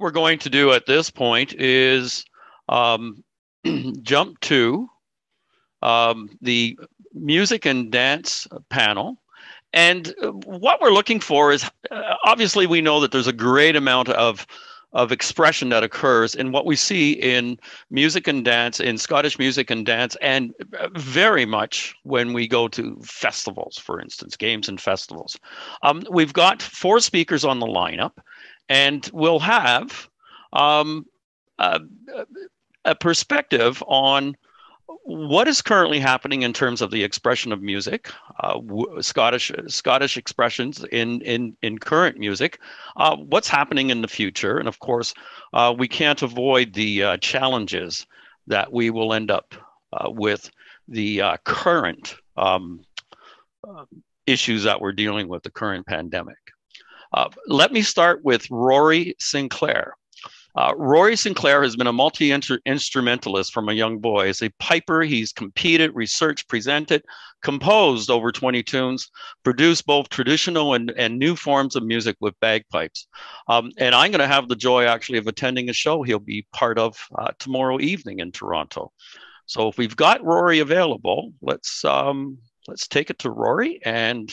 what we're going to do at this point is jump to the music and dance panel. And what we're looking for is, obviously, we know that there's a great amount of expression that occurs in what we see in music and dance, in Scottish music and dance, and very much when we go to festivals, for instance, games and festivals. We've got 4 speakers on the lineup, and we'll have a perspective on what is currently happening in terms of the expression of music, Scottish expressions in current music, what's happening in the future, and of course, we can't avoid the challenges that we will end up with the current issues that we're dealing with, the current pandemic. Let me start with Rory Sinclair. Rory Sinclair has been a multi-instrumentalist from a young boy. As a piper, he's competed, researched, presented, composed over 20 tunes, produced both traditional and new forms of music with bagpipes. And I'm going to have the joy, actually, of attending a show he'll be part of tomorrow evening in Toronto. So if we've got Rory available, let's take it to Rory, and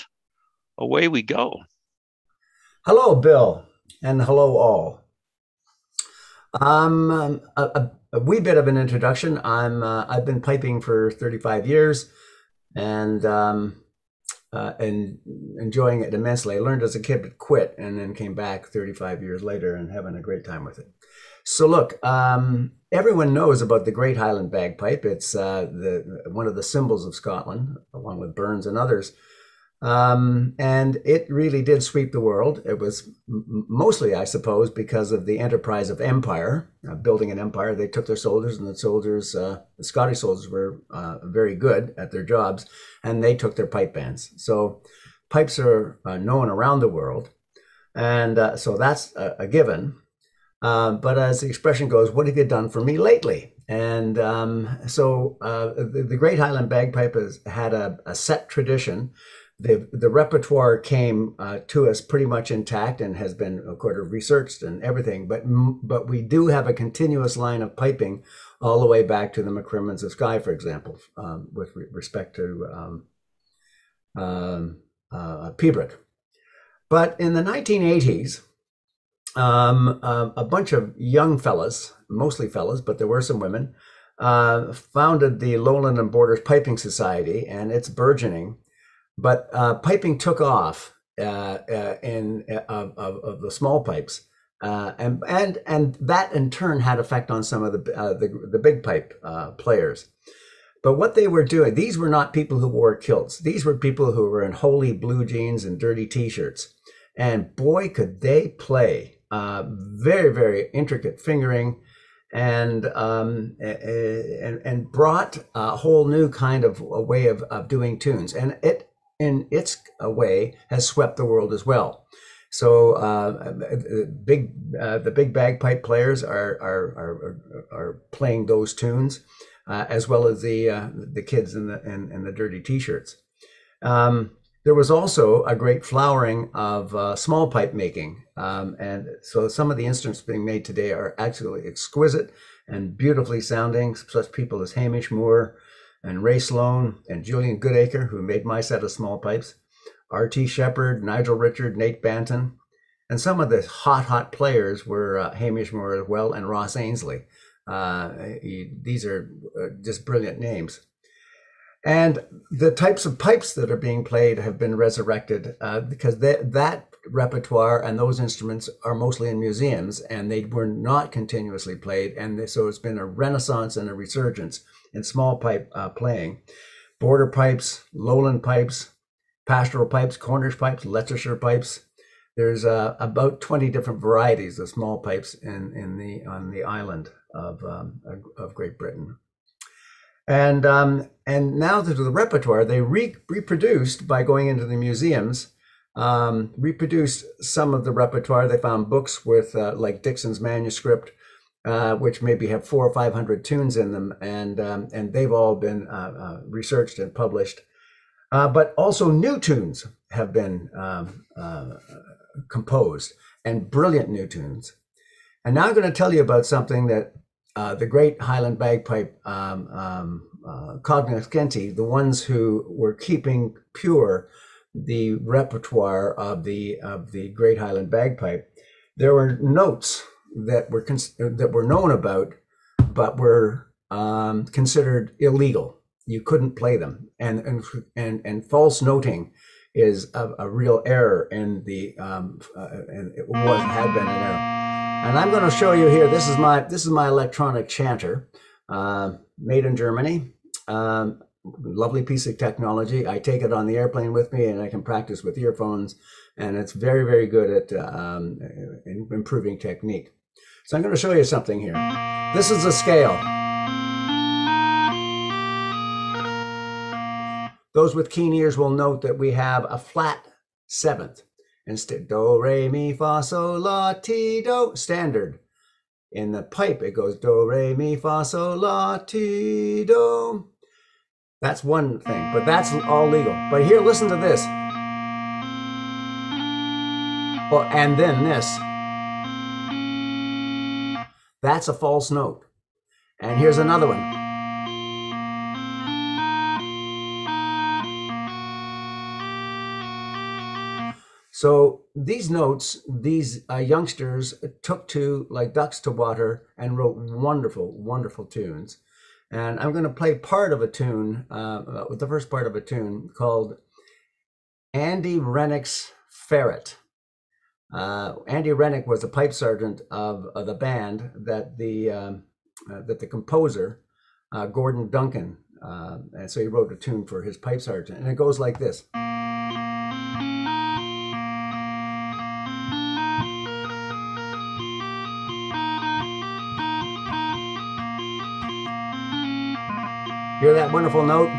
away we go. Hello, Bill, and hello all. A wee bit of an introduction. I've been piping for 35 years and enjoying it immensely. I learned as a kid but quit, and then came back 35 years later and having a great time with it. So look, everyone knows about the Great Highland Bagpipe. It's one of the symbols of Scotland, along with Burns and others. And it really did sweep the world. It was mostly, I suppose, because of the enterprise of empire, building an empire. They took their soldiers, and the Scottish soldiers were very good at their jobs, and they took their pipe bands. So pipes are known around the world, and so that's a given. But as the expression goes, what have you done for me lately? And so the Great Highland Bagpipe has had a set tradition. The repertoire came to us pretty much intact and has been, of course, researched and everything. But we do have a continuous line of piping all the way back to the McCrimmons of Skye, for example, with respect to Pibroch. But in the 1980s, a bunch of young fellas, mostly fellas, but there were some women, founded the Lowland and Borders Piping Society, and it's burgeoning. But piping took off of the small pipes, and that in turn had effect on some of the big pipe players. But what they were doing, these were not people who wore kilts. These were people who were in holey blue jeans and dirty T-shirts, and boy, could they play! Very, very intricate fingering, and brought a whole new kind of a way of doing tunes, and it, in its way, has swept the world as well. So the big bagpipe players are playing those tunes, as well as the kids in the dirty T-shirts. There was also a great flowering of small pipe making, and so some of the instruments being made today are absolutely exquisite and beautifully sounding. Such people as Hamish Moore and Ray Sloan and Julian Goodacre, who made my set of small pipes, R.T. Shepherd, Nigel Richard, Nate Banton, and some of the hot players were Hamish Moore as well, and Ross Ainsley. These are just brilliant names. And the types of pipes that are being played have been resurrected because that repertoire and those instruments are mostly in museums, and they were not continuously played. And so it's been a renaissance and a resurgence in small pipe playing. Border pipes, lowland pipes, pastoral pipes, Cornish pipes, Leicestershire pipes. There's about 20 different varieties of small pipes on the island of Great Britain. And now that the repertoire, they reproduced by going into the museums, reproduced some of the repertoire. They found books with like Dixon's manuscript, which maybe have 400 or 500 tunes in them, and they've all been researched and published. But also new tunes have been composed, and brilliant new tunes. And now I'm going to tell you about something that the great Highland Bagpipe cognoscenti, the ones who were keeping pure the repertoire of the great Highland Bagpipe. There were notes that were known about, but were considered illegal. You couldn't play them, and false noting is a real error in the and it had been an error. And I'm going to show you here. This is my electronic chanter, made in Germany. Lovely piece of technology. I take it on the airplane with me, and I can practice with earphones. And it's very, very good at improving technique. So I'm going to show you something here. This is a scale. Those with keen ears will note that we have a flat seventh. Instead, do, re, mi, fa, sol, la, ti, do, standard. In the pipe, it goes do, re, mi, fa, sol, la, ti, do. That's one thing, but that's all legal. But here, listen to this. Well, and then this. That's a false note. And here's another one. So these notes, these youngsters took to like ducks to water and wrote wonderful, wonderful tunes. And I'm going to play part of a tune, the first part of a tune called Andy Rennick's Ferret. Andy Rennick was the pipe sergeant of the band that the composer, Gordon Duncan, and so he wrote a tune for his pipe sergeant. And it goes like this. Hear that wonderful note?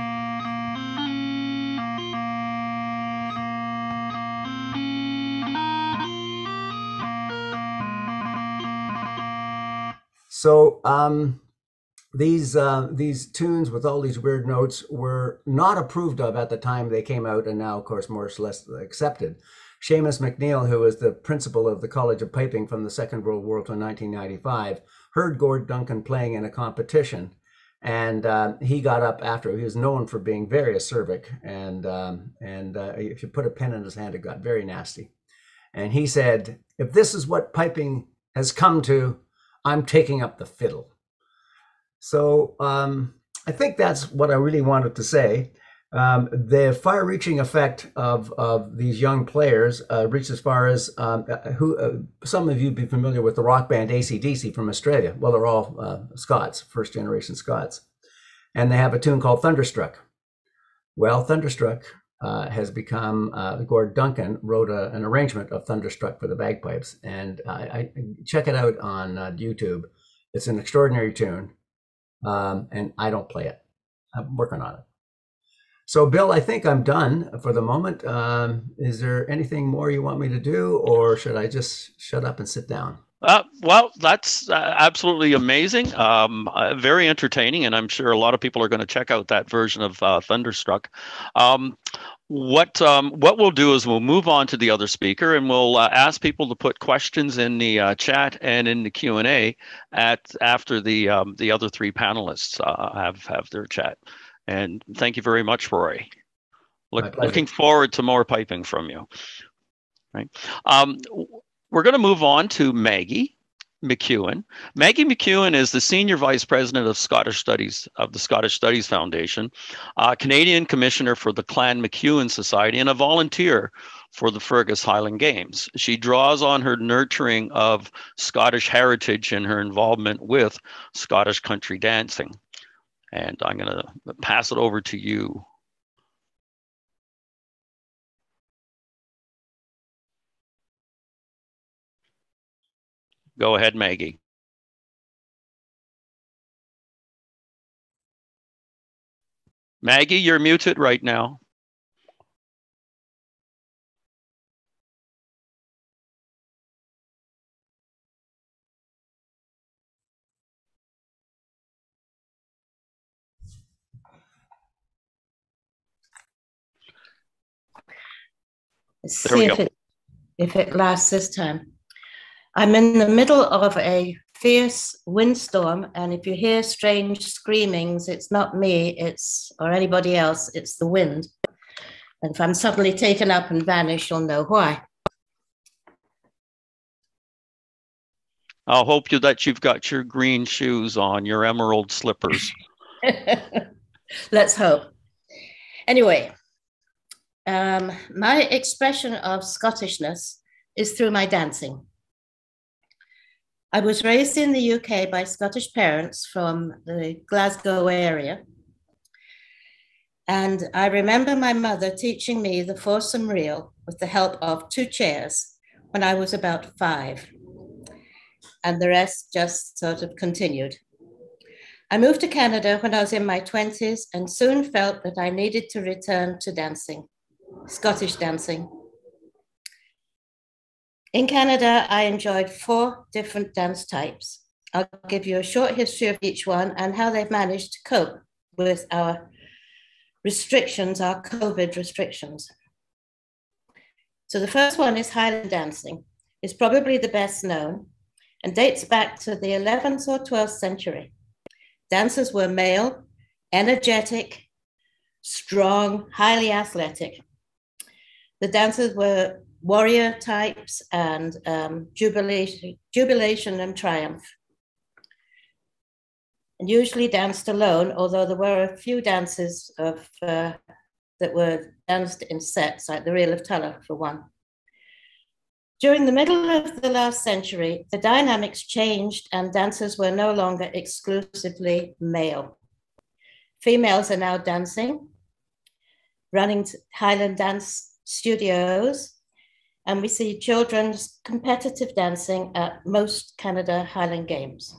So these tunes with all these weird notes were not approved of at the time they came out, and now, of course, more or less accepted. Seamus McNeill, who was the principal of the College of Piping from the Second World War to 1995, heard Gord Duncan playing in a competition. And he got up after. He was known for being very acerbic, and if you put a pen in his hand, it got very nasty. And he said, "If this is what piping has come to, I'm taking up the fiddle." So I think that's what I really wanted to say. The far-reaching effect of these young players reached as far as some of you be familiar with the rock band AC/DC from Australia. Well, they're all Scots, first-generation Scots. And they have a tune called Thunderstruck. Well, Thunderstruck has become, Gord Duncan wrote an arrangement of Thunderstruck for the bagpipes. And I check it out on YouTube. It's an extraordinary tune, and I don't play it. I'm working on it. So, Bill, I think I'm done for the moment. Is there anything more you want me to do, or should I just shut up and sit down? Well, that's absolutely amazing. Very entertaining, and I'm sure a lot of people are going to check out that version of Thunderstruck. What we'll do is we'll move on to the other speaker, and we'll ask people to put questions in the chat and in the Q&A after the other three panelists have their chat. And thank you very much, Rory. Looking forward to more piping from you. Right. We're going to move on to Maggie McEwan. Maggie McEwan is the Senior Vice President of Scottish Studies of the Scottish Studies Foundation, Canadian Commissioner for the Clan McEwan Society, and a volunteer for the Fergus Highland Games. She draws on her nurturing of Scottish heritage and her involvement with Scottish country dancing. And I'm going to pass it over to you. Go ahead, Maggie. Maggie, you're muted right now. See if it lasts this time. I'm in the middle of a fierce windstorm, and if you hear strange screamings, it's not me, or anybody else, it's the wind. And if I'm suddenly taken up and vanish, you'll know why. I'll hope that you've got your green shoes on, your emerald slippers. Let's hope. Anyway, my expression of Scottishness is through my dancing. I was raised in the UK by Scottish parents from the Glasgow area. And I remember my mother teaching me the foursome reel with the help of 2 chairs when I was about 5. And the rest just sort of continued. I moved to Canada when I was in my 20s and soon felt that I needed to return to dancing, Scottish dancing. In Canada, I enjoyed 4 different dance types. I'll give you a short history of each one and how they've managed to cope with our restrictions, our COVID restrictions. So the first one is Highland Dancing. It's probably the best known and dates back to the 11th or 12th century. Dancers were male, energetic, strong, highly athletic. The dancers were warrior types and jubilation and triumph. And usually danced alone, although there were a few dances that were danced in sets, like the Reel of Tulla for one. During the middle of the last century, the dynamics changed and dancers were no longer exclusively male. Females are now dancing, running Highland dance studios, and we see children's competitive dancing at most Canada Highland Games.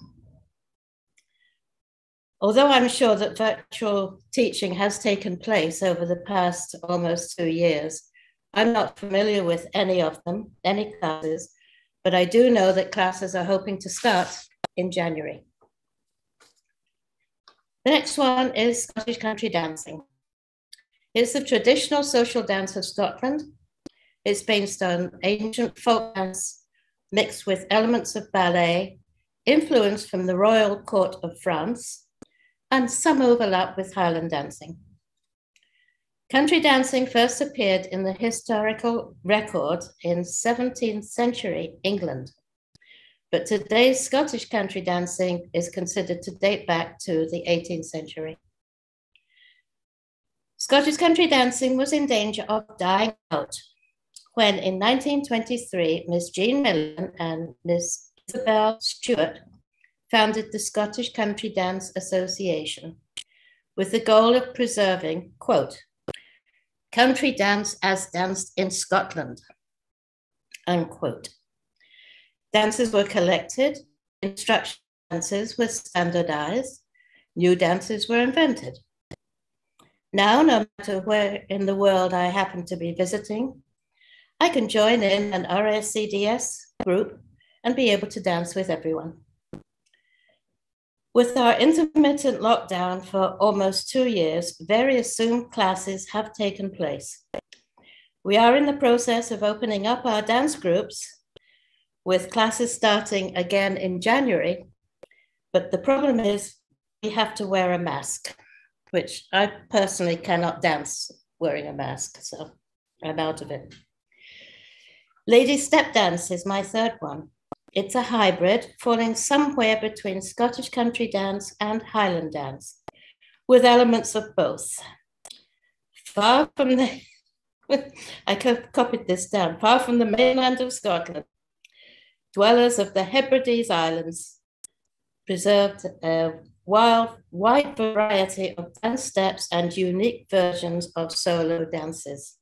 Although I'm sure that virtual teaching has taken place over the past almost 2 years, I'm not familiar with any of them, any classes, but I do know that classes are hoping to start in January. The next one is Scottish country dancing. It's the traditional social dance of Scotland. It's based on ancient folk dance mixed with elements of ballet, influence from the royal court of France, and some overlap with Highland dancing. Country dancing first appeared in the historical record in 17th century England, but today's Scottish country dancing is considered to date back to the 18th century. Scottish country dancing was in danger of dying out when in 1923, Miss Jean Millen and Miss Isabel Stewart founded the Scottish Country Dance Association with the goal of preserving, quote, country dance as danced in Scotland, unquote. Dances were collected, instruction dances were standardized, new dances were invented. Now, no matter where in the world I happen to be visiting, I can join in an RSCDS group and be able to dance with everyone. With our intermittent lockdown for almost 2 years, various Zoom classes have taken place. We are in the process of opening up our dance groups with classes starting again in January, but the problem is we have to wear a mask, which I personally cannot dance wearing a mask, so I'm out of it. Lady Step Dance is my third one. It's a hybrid falling somewhere between Scottish country dance and Highland dance, with elements of both. Far from the, I copied this down, far from the mainland of Scotland, dwellers of the Hebrides Islands preserved a wide variety of dance steps and unique versions of solo dances.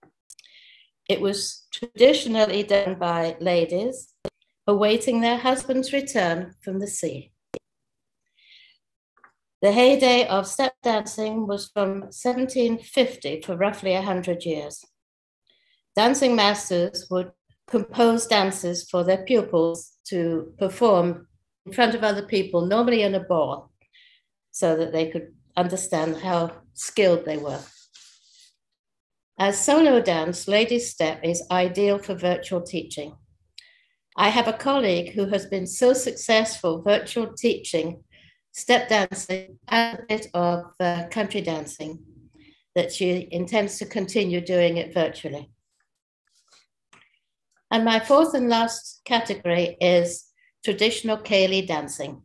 It was traditionally done by ladies awaiting their husband's return from the sea. The heyday of step dancing was from 1750 for roughly 100 years. Dancing masters would compose dances for their pupils to perform in front of other people, normally in a ball, so that they could understand how skilled they were. As solo dance, Lady Step is ideal for virtual teaching. I have a colleague who has been so successful virtual teaching step dancing and a bit of country dancing that she intends to continue doing it virtually. And my fourth and last category is traditional ceilidh dancing.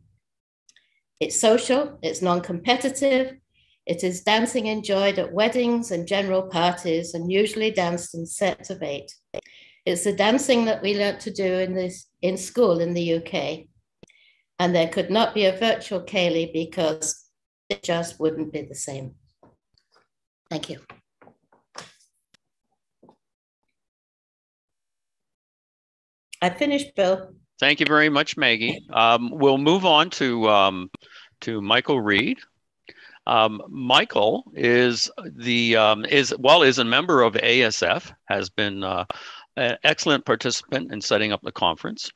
It's social, it's non-competitive, it is dancing enjoyed at weddings and general parties and usually danced in sets of 8. It's the dancing that we learnt to do in school in the UK. And there could not be a virtual ceilidh because it just wouldn't be the same. Thank you. I finished, Bill. Thank you very much, Maggie. We'll move on to Michael Reid. Michael is a member of ASF, has been an excellent participant in setting up the conference.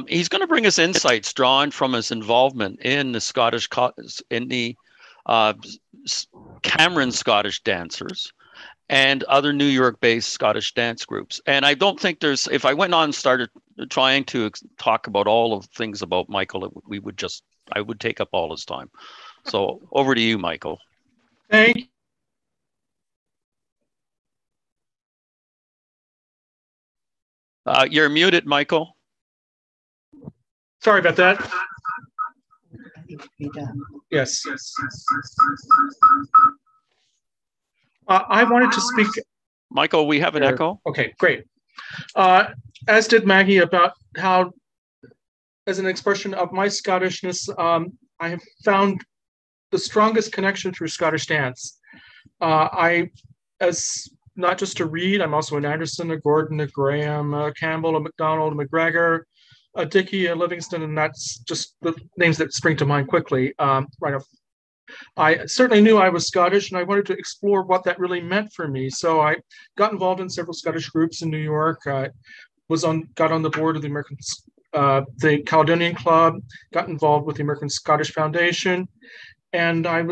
He's going to bring us insights drawn from his involvement in the Cameron Scottish dancers and other New York-based Scottish dance groups. And I don't think if I went on and started trying to talk about all of the things about Michael, I would take up all his time. So over to you, Michael. Thank you. You're muted, Michael. Sorry about that. Yes. I wanted to speak. Michael, we have an echo. Okay, great. As did Maggie, about how, as an expression of my Scottishness, I have found the strongest connection through Scottish dance. As not just a Reid, I'm also an Anderson, a Gordon, a Graham, a Campbell, a McDonald, a McGregor, a Dickey, a Livingston, and that's just the names that spring to mind quickly right off. I certainly knew I was Scottish, and I wanted to explore what that really meant for me. So I got involved in several Scottish groups in New York. Got on the board of the Caledonian Club, got involved with the American Scottish Foundation, and I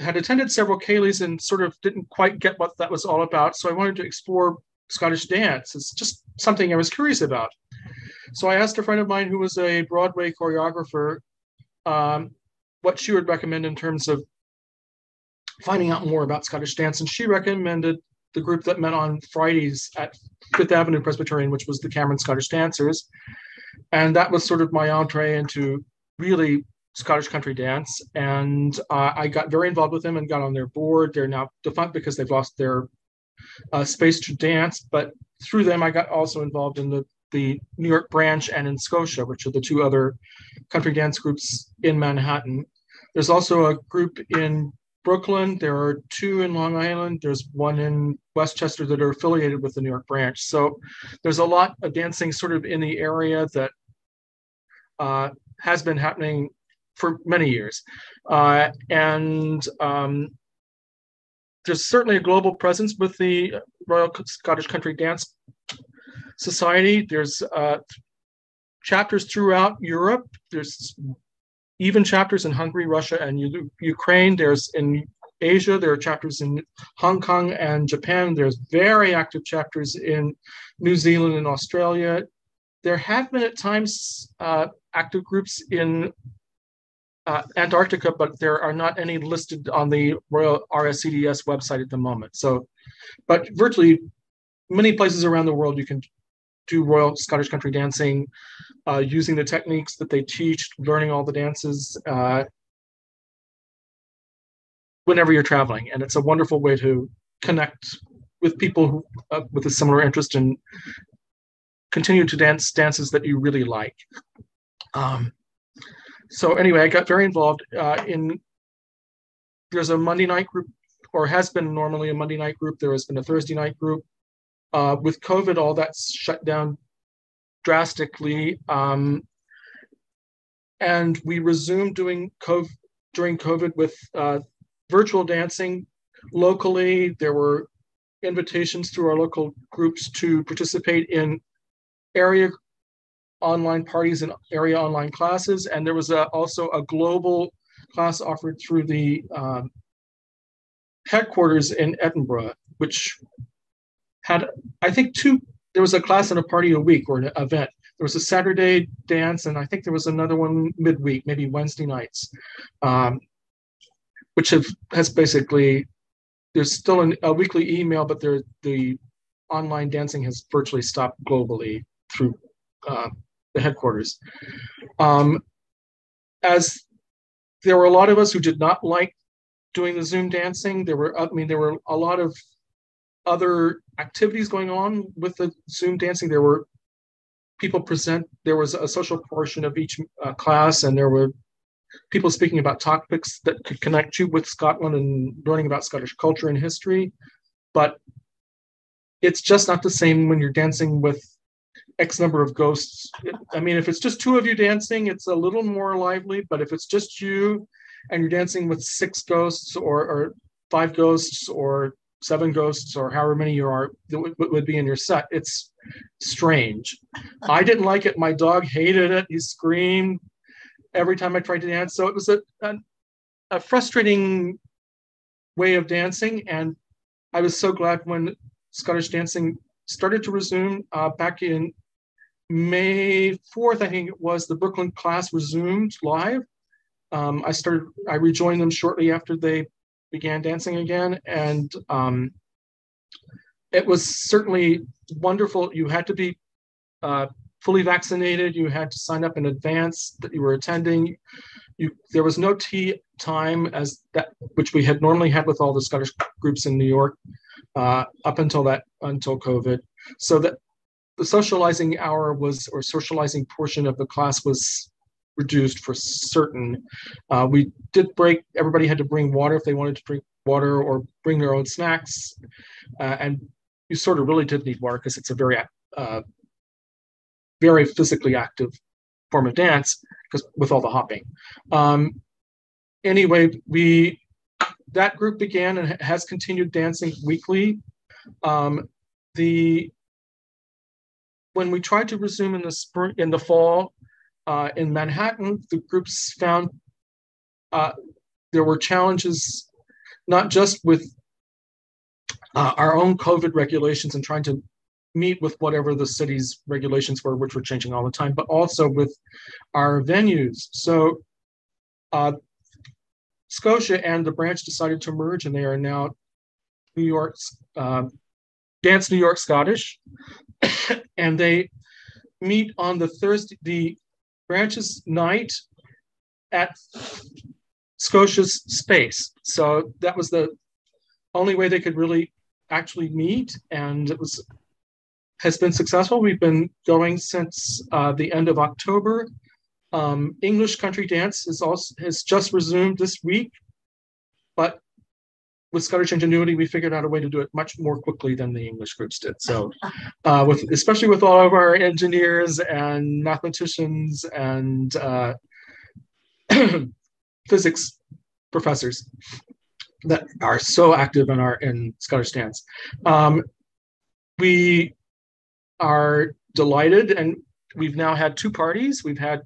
had attended several ceilidhs and sort of didn't quite get what that was all about. So I wanted to explore Scottish dance. It's just something I was curious about. So I asked a friend of mine who was a Broadway choreographer what she would recommend in terms of finding out more about Scottish dance. And she recommended the group that met on Fridays at Fifth Avenue Presbyterian, which was the Cameron Scottish Dancers. And that was sort of my entree into really Scottish country dance. And I got very involved with them and got on their board. They're now defunct because they've lost their space to dance. But through them, I got also involved in the New York branch and in Scotia, which are the two other country dance groups in Manhattan. There's also a group in Brooklyn. There are two in Long Island. There's one in Westchester that are affiliated with the New York branch. So there's a lot of dancing sort of in the area that has been happening for many years. And there's certainly a global presence with the Royal Scottish Country Dance Society. There's chapters throughout Europe. There's even chapters in Hungary, Russia, and Ukraine. There's in Asia, there are chapters in Hong Kong and Japan. There's very active chapters in New Zealand and Australia. There have been at times active groups in Antarctica, but there are not any listed on the Royal RSCDS website at the moment. So, but virtually many places around the world you can do Royal Scottish Country Dancing using the techniques that they teach, learning all the dances whenever you're traveling. And it's a wonderful way to connect with people who, with a similar interest and continue to dance dances that you really like. So anyway, I got very involved there's a Monday night group, or has been normally a Monday night group. There has been a Thursday night group. With COVID, all that's shut down drastically. And we resumed doing during COVID with virtual dancing locally. There were invitations through our local groups to participate in area online parties and area online classes. And there was also a global class offered through the headquarters in Edinburgh, which had, I think, there was a class and a party a week, or an event. there was a Saturday dance, and I think there was another one midweek, maybe Wednesday nights, which has basically, there's still a weekly email, but the online dancing has virtually stopped globally through the headquarters. As there were a lot of us who did not like doing the Zoom dancing. There were a lot of other activities going on with the Zoom dancing. There were people present. There was a social portion of each class, and there were people speaking about topics that could connect you with Scotland and learning about Scottish culture and history. But it's just not the same when you're dancing with X number of ghosts. I mean, if it's just two of you dancing, it's a little more lively, but if it's just you and you're dancing with 6 ghosts or 5 ghosts or 7 ghosts or however many you are that would be in your set, it's strange. I didn't like it. My dog hated it. He screamed every time I tried to dance. So it was a frustrating way of dancing. And I was so glad when Scottish dancing started to resume back in May 4th, I think it was, the Brooklyn class resumed live. I rejoined them shortly after they began dancing again. And it was certainly wonderful. You had to be fully vaccinated. You had to sign up in advance that you were attending. There was no tea time which we had normally had with all the Scottish groups in New York up until COVID. So that the socializing hour or socializing portion of the class was reduced for certain. We did everybody had to bring water if they wanted to drink water or bring their own snacks. And you sort of really did need water because it's a very, very physically active form of dance because with all the hopping. Anyway, that group began and has continued dancing weekly. When we tried to resume in the fall in Manhattan, the groups found there were challenges not just with our own COVID regulations and trying to meet with whatever the city's regulations were, which were changing all the time, but also with our venues. So Scotia and the branch decided to merge, and they are now Dance New York Scottish, and they meet on the branch's night at Scotia's space. So that was the only way they could really actually meet, and has been successful. We've been going since the end of October. English country dance has just resumed this week, but with Scottish ingenuity, we figured out a way to do it much more quickly than the English groups did. So, especially with all of our engineers and mathematicians and physics professors that are so active in Scottish dance, we are delighted, and we've now had 2 parties. We've had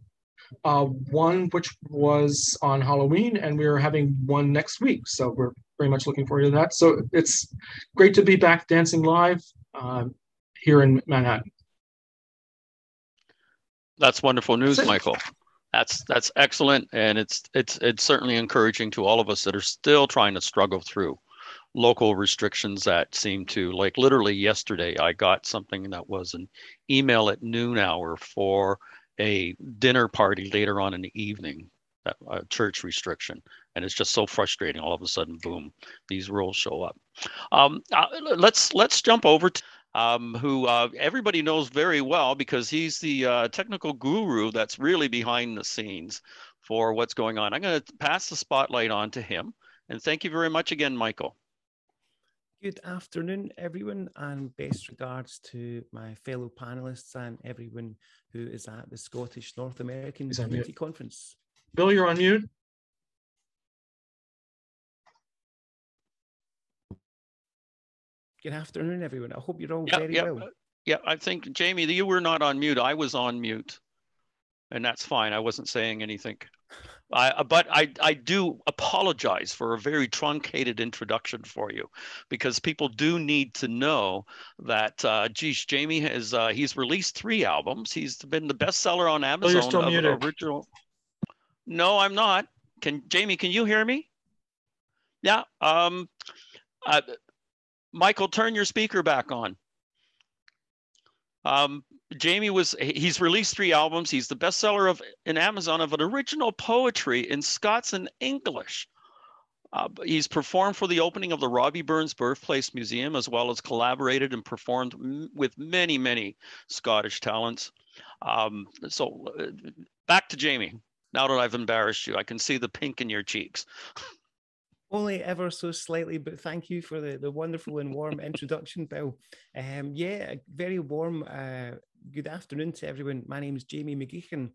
one which was on Halloween, and we're having one next week. So we're very much looking forward to that. So it's great to be back dancing live here in Manhattan. That's wonderful news, Michael. That's excellent, and it's certainly encouraging to all of us that are still trying to struggle through local restrictions that seem to, like literally yesterday, I got something that was an email at noon hour for a dinner party later on in the evening, a church restriction. And it's just so frustrating. All of a sudden, boom, these rules show up. Let's jump over to who everybody knows very well because he's the technical guru that's really behind the scenes for what's going on. I'm going to pass the spotlight on to him. And thank you very much again, Michael. Good afternoon, everyone, and best regards to my fellow panelists and everyone who is at the Scottish North American Community Conference. Bill, you're on mute. Good afternoon, everyone. I hope you're all very well. Yeah, I think, Jamie, you were not on mute. I was on mute, and that's fine. I wasn't saying anything. But I do apologize for a very truncated introduction for you, because people do need to know that, geez, Jamie he's released 3 albums. He's been the bestseller on Oh, you're Amazon still of muted. original. No, I'm not. Jamie, can you hear me? Yeah. Michael, turn your speaker back on. He's released 3 albums. He's the bestseller in Amazon of an original poetry in Scots and English. He's performed for the opening of the Robbie Burns Birthplace Museum, as well as collaborated and performed with many, many Scottish talents. Back to Jamie. Now that I've embarrassed you, I can see the pink in your cheeks. Only ever so slightly, but thank you for the wonderful and warm introduction, Bill. Yeah, a very warm good afternoon to everyone. My name is Jamie McGeechan,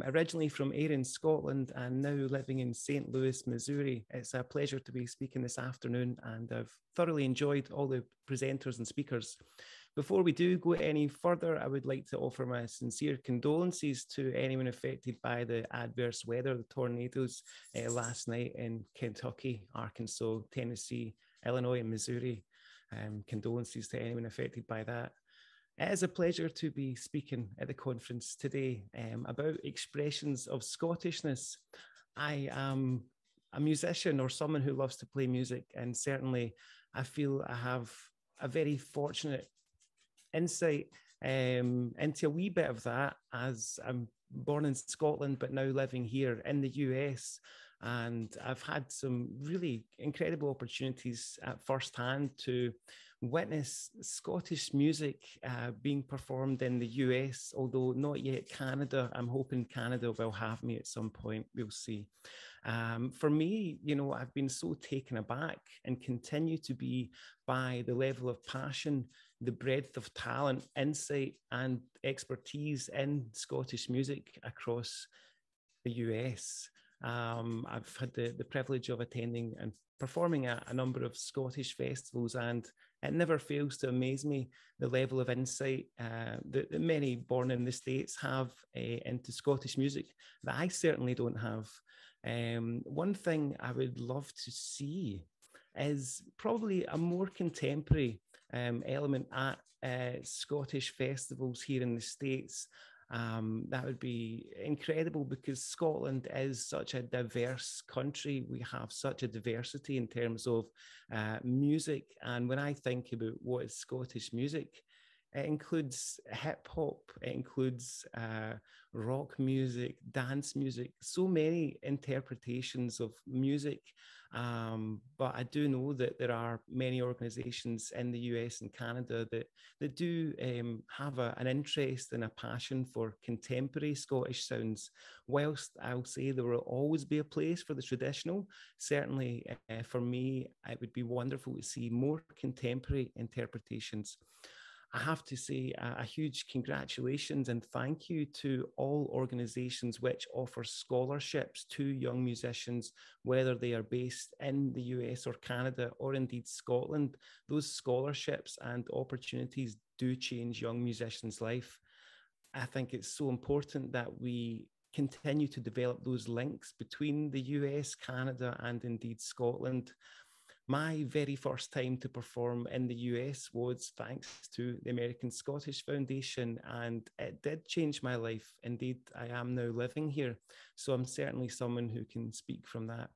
originally from Erin, Scotland, and now living in St. Louis, Missouri. It's a pleasure to be speaking this afternoon, and I've thoroughly enjoyed all the presenters and speakers. Before we do go any further, I would like to offer my sincere condolences to anyone affected by the adverse weather, the tornadoes last night in Kentucky, Arkansas, Tennessee, Illinois, and Missouri. Condolences to anyone affected by that. It is a pleasure to be speaking at the conference today about expressions of Scottishness. I am a musician, or someone who loves to play music, and certainly I feel I have a very fortunate insight into a wee bit of that, as I'm born in Scotland but now living here in the US, and I've had some really incredible opportunities at first hand to witness Scottish music being performed in the US, although not yet Canada. I'm hoping Canada will have me at some point. We'll see. For me, I've been so taken aback and continue to be by the level of passion, the breadth of talent, insight, and expertise in Scottish music across the US. I've had the privilege of attending and performing at a number of Scottish festivals, and it never fails to amaze me the level of insight that many born in the States have into Scottish music that I certainly don't have. One thing I would love to see is probably a more contemporary element at Scottish festivals here in the States. That would be incredible, because Scotland is such a diverse country. We have such a diversity in terms of music. And when I think about what is Scottish music, it includes hip hop, it includes rock music, dance music, so many interpretations of music. But I do know that there are many organizations in the US and Canada that do have an interest and a passion for contemporary Scottish sounds. Whilst I'll say there will always be a place for the traditional, certainly for me, it would be wonderful to see more contemporary interpretations. I have to say a huge congratulations and thank you to all organizations which offer scholarships to young musicians, whether they are based in the US or Canada or indeed Scotland. Those scholarships and opportunities do change young musicians' life. I think it's so important that we continue to develop those links between the US, Canada, and indeed Scotland. My very first time to perform in the US was thanks to the American Scottish Foundation, and it did change my life. Indeed, I am now living here. So I'm certainly someone who can speak from that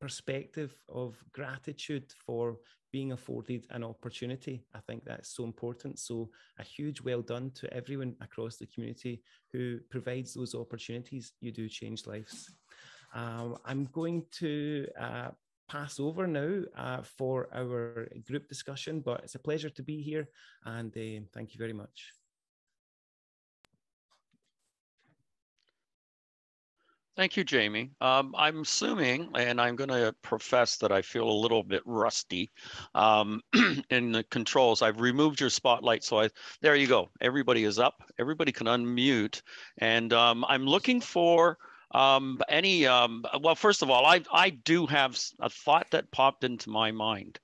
perspective of gratitude for being afforded an opportunity. I think that's so important. So a huge well done to everyone across the community who provides those opportunities. You do change lives. I'm going to pass over now for our group discussion, but it's a pleasure to be here, and thank you very much. Thank you, Jamie. I'm assuming, and I'm going to profess that I feel a little bit rusty in the controls. I've removed your spotlight, so there you go. Everybody is up. Everybody can unmute, and I'm looking for well, first of all, I do have a thought that popped into my mind.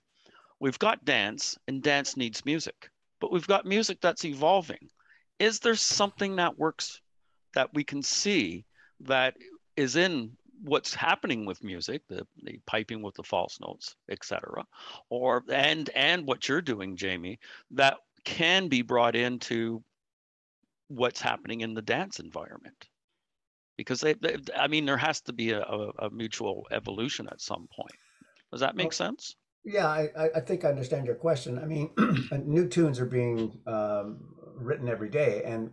We've got dance, and dance needs music, but we've got music that's evolving. Is there something that works that we can see that is in what's happening with music, the piping with the false notes, etc., or and what you're doing, Jamie, that can be brought into what's happening in the dance environment, because I mean, there has to be a mutual evolution at some point. Does that make sense? Yeah, I think I understand your question. I mean, new tunes are being written every day, and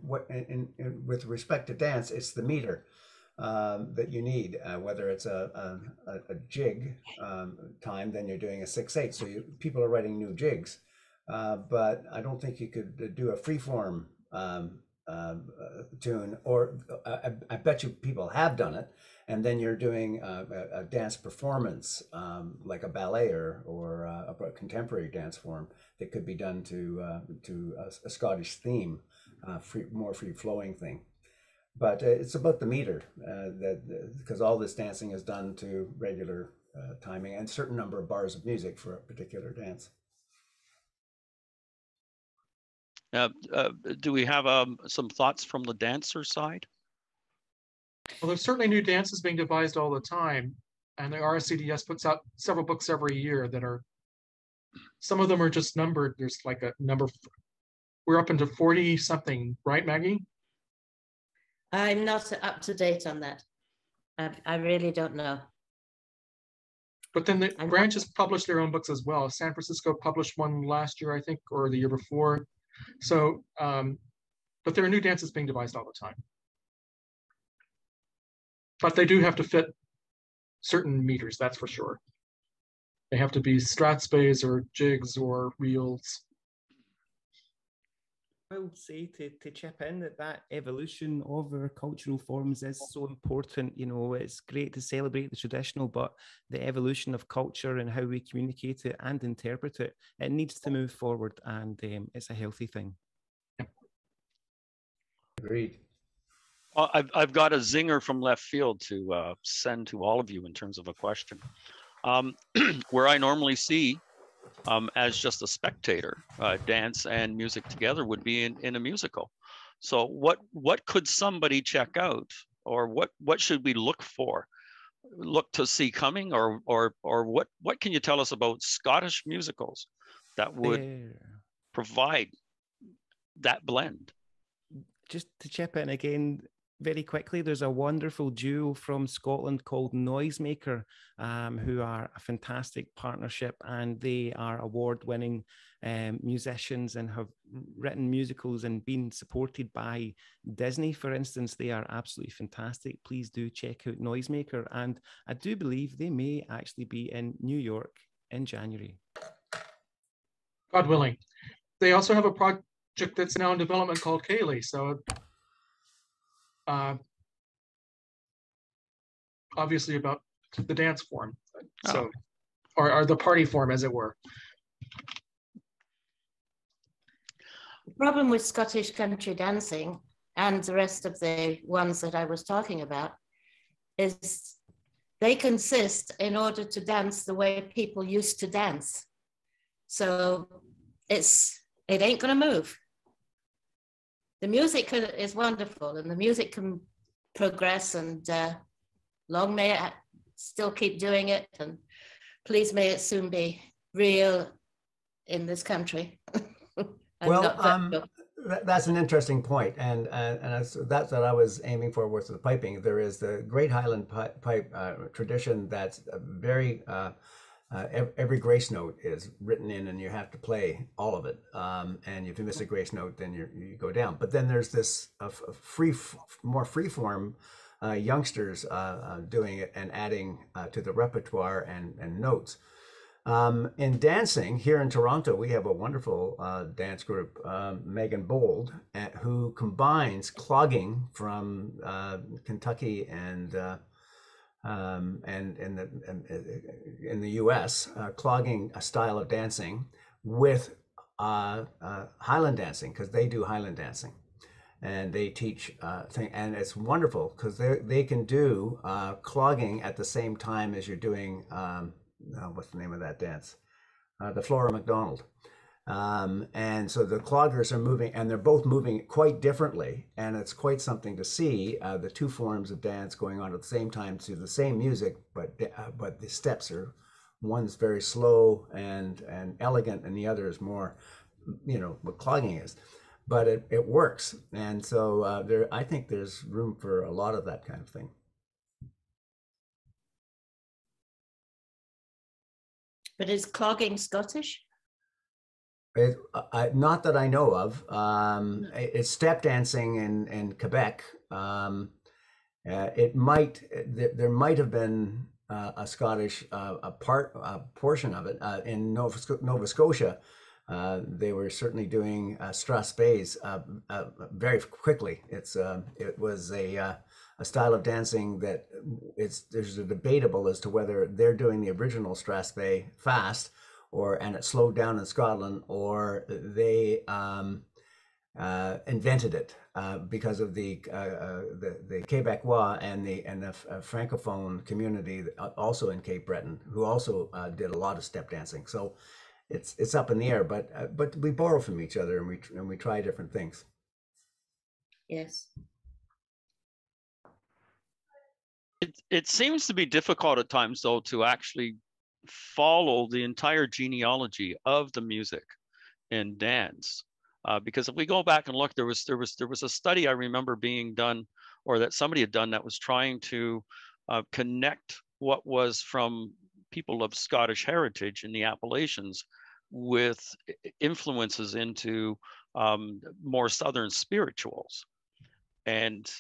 with respect to dance, it's the meter that you need. Whether it's a jig time, then you're doing a 6/8. So people are writing new jigs, but I don't think you could do a freeform tune. Or I bet you people have done it, and then you're doing a dance performance, like a ballet or a contemporary dance form that could be done to a Scottish theme, more free flowing thing. But it's about the meter, because all this dancing is done to regular timing and certain number of bars of music for a particular dance. Do we have some thoughts from the dancer side? Well, there's certainly new dances being devised all the time, and the RSCDS puts out several books every year that are, some of them are just numbered. There's like a number, we're up into 40 something, right, Maggie? I'm not up to date on that. I really don't know. But then the branches publish their own books as well. San Francisco published one last year, I think, or the year before. So, but there are new dances being devised all the time. But they do have to fit certain meters, that's for sure. They have to be strathspeys or jigs or reels. I would say to chip in that evolution of our cultural forms is so important. You know, it's great to celebrate the traditional, but the evolution of culture and how we communicate it and interpret it, it needs to move forward, and it's a healthy thing. Agreed. I've got a zinger from left field to send to all of you in terms of a question. Where I normally see, as just a spectator, dance and music together would be in a musical. So what could somebody check out, or what should we look for, look to see coming, or what can you tell us about Scottish musicals that would provide that blend? Just to chip in again very quickly, there's a wonderful duo from Scotland called Noisemaker, who are a fantastic partnership, and they are award-winning musicians and have written musicals and been supported by Disney, for instance. They are absolutely fantastic. Please do check out Noisemaker, and I do believe they may actually be in New York in January. God willing. They also have a project that's now in development called Kaylee, so obviously about the dance form, so or the party form, as it were. The problem with Scottish country dancing and the rest of the ones that I was talking about is they consist in order to dance the way people used to dance. So it ain't gonna move. The music is wonderful, and the music can progress, and long may it still keep doing it, and please may it soon be real in this country. Well, that's an interesting point, and that's what I was aiming for with the piping. There is the great Highland pipe tradition that's very every grace note is written in, and you have to play all of it. And if you miss a grace note, then you go down. But then there's this more free form youngsters doing it and adding to the repertoire and notes. In dancing here in Toronto, we have a wonderful dance group, Megan Bold, who combines clogging from Kentucky and in the U.S., clogging a style of dancing with Highland dancing, because they do Highland dancing, and they teach and it's wonderful because they can do clogging at the same time as you're doing what's the name of that dance? The Flora MacDonald. And so the cloggers are moving, and they're both moving quite differently, and it's quite something to see the two forms of dance going on at the same time to the same music, but the steps are, one's very slow and elegant, and the other is more, what clogging is. But it works, and so I think there's room for a lot of that kind of thing. But is clogging Scottish? Not that I know of. It's step dancing in Quebec. There might have been a Scottish portion of it in Nova Scotia. They were certainly doing strathspeys very quickly. It was a style of dancing that there's a debatable as to whether they're doing the original strathspey fast, and it slowed down in Scotland, or they invented it because of the Quebecois and the Francophone community also in Cape Breton, who also did a lot of step dancing. So it's up in the air, but we borrow from each other, and we try different things. Yes. It seems to be difficult at times, though, to actually follow the entire genealogy of the music in dance, because if we go back and look, there was a study I remember being done, or that somebody had done, that was trying to connect what was from people of Scottish heritage in the Appalachians with influences into more Southern spirituals. And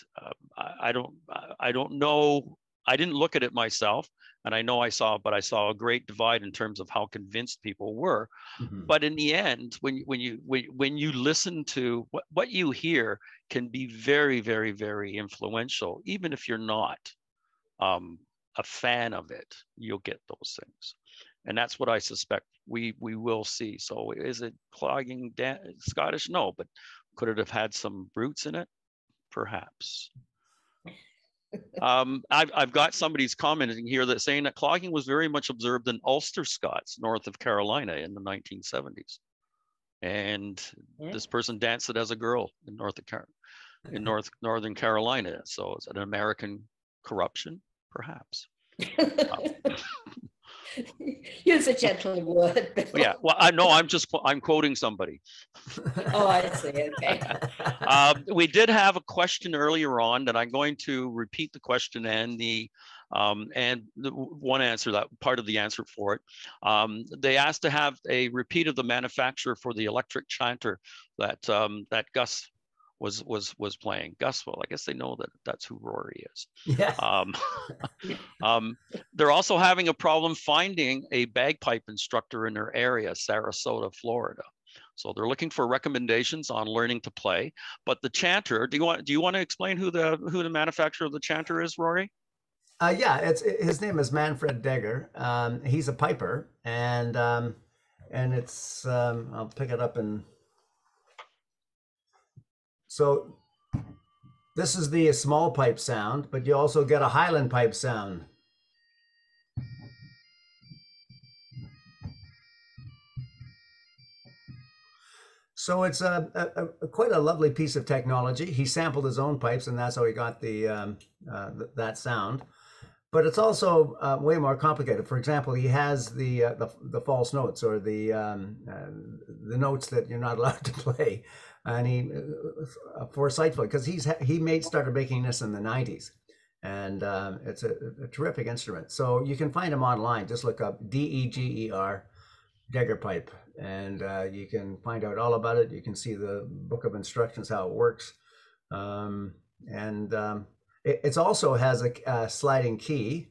I don't know. I didn't look at it myself, and I know I saw a great divide in terms of how convinced people were. Mm-hmm. But in the end, when you listen to what you hear, can be very, very, very influential, even if you're not a fan of it. You'll get those things, and that's what I suspect we will see. So, is it clogging Scottish? No, but could it have had some roots in it? Perhaps. I've got somebody's commenting here that saying that clogging was very much observed in Ulster Scots, north of Carolina, in the 1970s, and this person danced it as a girl in Northern Carolina. So is it an American corruption? Perhaps. Use a gentle word, Bill. Yeah, well, I know I'm quoting somebody. Oh, I see. Okay. We did have a question earlier on that I'm going to repeat the question and the one answer, that part of the answer for it. They asked to have a repeat of the manufacturer for the electric chanter that Gus was playing. Gus, well, I guess they know that's who Rory is. Yeah. They're also having a problem finding a bagpipe instructor in their area, Sarasota, Florida. So they're looking for recommendations on learning to play. But the chanter, do you want to explain who the manufacturer of the chanter is, Rory? Yeah, his name is Manfred Degger. He's a piper, and it's I'll pick it up and. So this is the small pipe sound, but you also get a Highland pipe sound. So it's quite a lovely piece of technology. He sampled his own pipes, and that's how he got that sound. But it's also way more complicated. For example, he has the false notes, or the notes that you're not allowed to play, and he foresightfully, because he started making this in the 90s, and it's a terrific instrument. So you can find him online. Just look up Deger Degger pipe, and you can find out all about it. You can see the book of instructions, how it works, it also has a sliding key.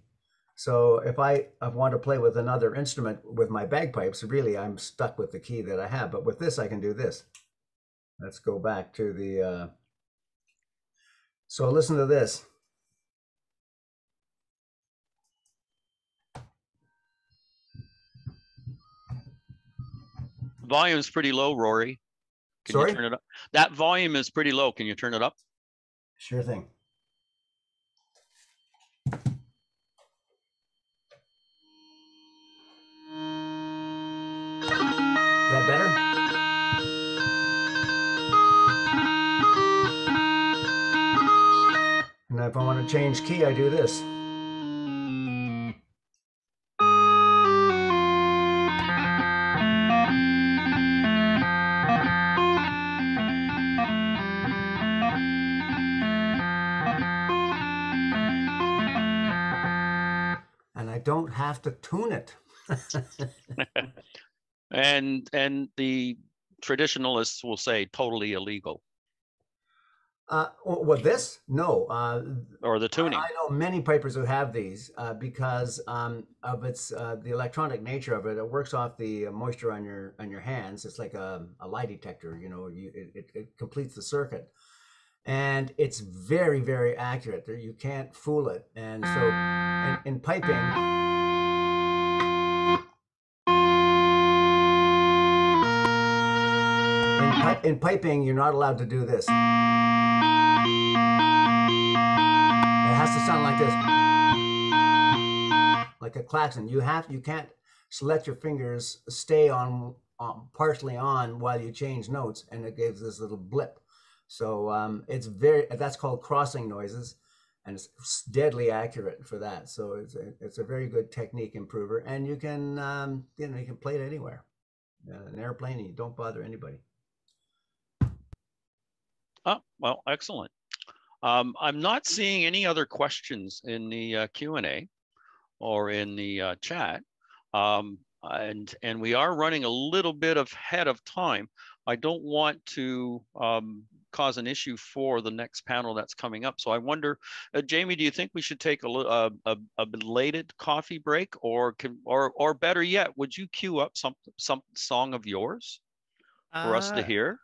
So if I want to play with another instrument with my bagpipes, really I'm stuck with the key that I have. But with this, I can do this. Let's go back to the... So listen to this. Volume is pretty low, Rory. Can Sorry? you turn it up? That volume is pretty low. Can you turn it up? Sure thing. Is that better? want to change key, I do this. And I don't have to tune it. And the traditionalists will say totally illegal. Well, this? No. Or the tuning. I know many pipers who have these because of its the electronic nature of it. It works off the moisture on your hands. It's like a lie detector. You know, it completes the circuit, and it's very, very accurate. You can't fool it. And so in piping. In piping, you're not allowed to do this. It has to sound like this, like a klaxon. You can't let your fingers stay on partially on while you change notes, and it gives this little blip. So that's called crossing noises, and it's deadly accurate for that. So it's a very good technique improver, and you can you can play it anywhere, an airplane, and you don't bother anybody. Oh, well, excellent. I'm not seeing any other questions in the Q&A or in the chat. And we are running a little bit ahead of time. I don't want to cause an issue for the next panel that's coming up. So I wonder, Jamie, do you think we should take a belated coffee break, or better yet, would you cue up some song of yours for us to hear?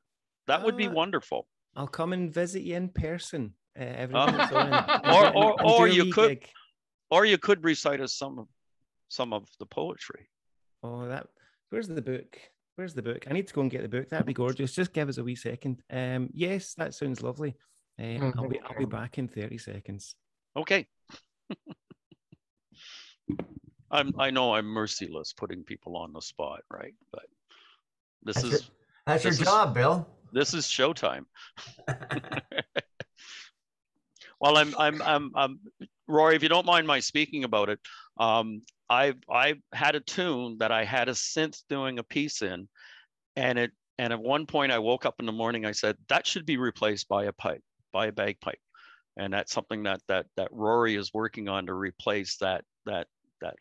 That would be wonderful. I'll come and visit you in person. Or you could recite us some of the poetry. Oh, where's the book? Where's the book? I need to go and get the book. That'd be gorgeous. Just give us a wee second. Yes, that sounds lovely. I'll be back in 30 seconds. Okay. I know I'm merciless putting people on the spot, right? But that's your job, Bill. This is showtime. Well, I'm Rory, if you don't mind my speaking about it, I've had a tune that I had a synth doing a piece in, and at one point I woke up in the morning, I said that should be replaced by a bagpipe, and that's something that Rory is working on to replace that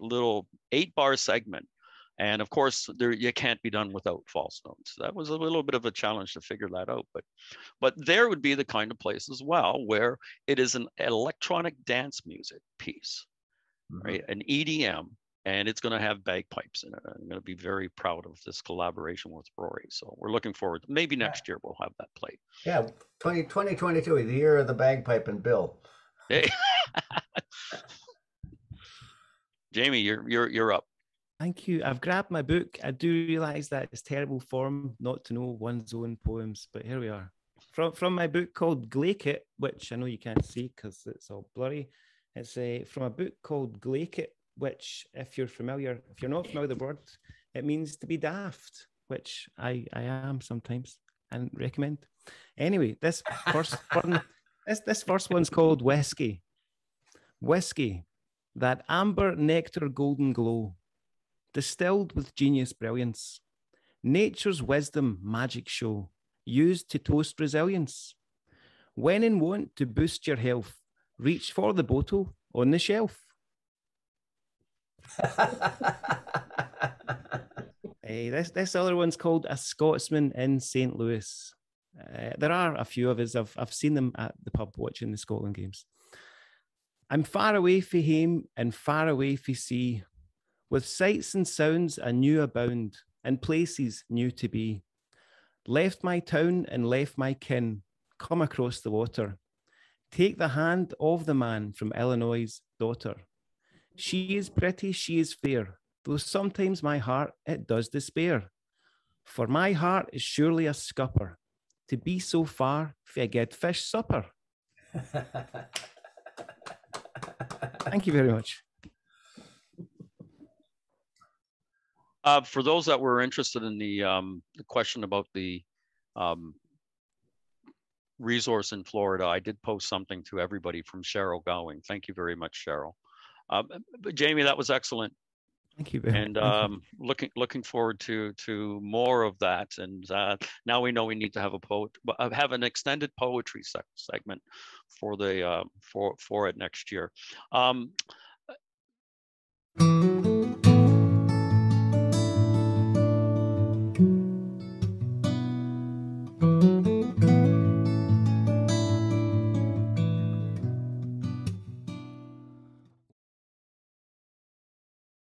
little 8-bar segment. And of course, you can't be done without false notes. That was a little bit of a challenge to figure that out. But there would be the kind of place as well where it is an electronic dance music piece, right? An EDM, and it's going to have bagpipes in it. I'm going to be very proud of this collaboration with Rory. So we're looking forward. Maybe next year we'll have that played. Yeah, 2022, the year of the bagpipe and Bill. Hey. Jamie, you're up. Thank you. I've grabbed my book. I do realize that it's terrible form not to know one's own poems, but here we are. From my book called Glaikit, which I know you can't see because it's all blurry. It's from a book called Glaikit, which if you're not familiar with the word, it means to be daft, which I am sometimes and recommend. Anyway, this first one's called Whiskey. Whiskey, that amber nectar golden glow, distilled with genius brilliance, nature's wisdom magic show, used to toast resilience. When in want to boost your health, reach for the bottle on the shelf. This other one's called A Scotsman in St. Louis. There are a few of us. I've seen them at the pub watching the Scotland games. I'm far away from home and far away from sea, with sights and sounds I knew abound, and places new to be. Left my town and left my kin, come across the water. Take the hand of the man from Illinois' daughter. She is pretty, she is fair, though sometimes my heart it does despair. For my heart is surely a scupper, to be so far for a good fish supper. Thank you very much. For those that were interested in the question about the resource in Florida. I did post something to everybody from Cheryl Gowing. Thank you very much, Cheryl. But Jamie, that was excellent. Thank you, Bill. And looking forward to more of that. And now we know we need to have an extended poetry segment for the for it next year.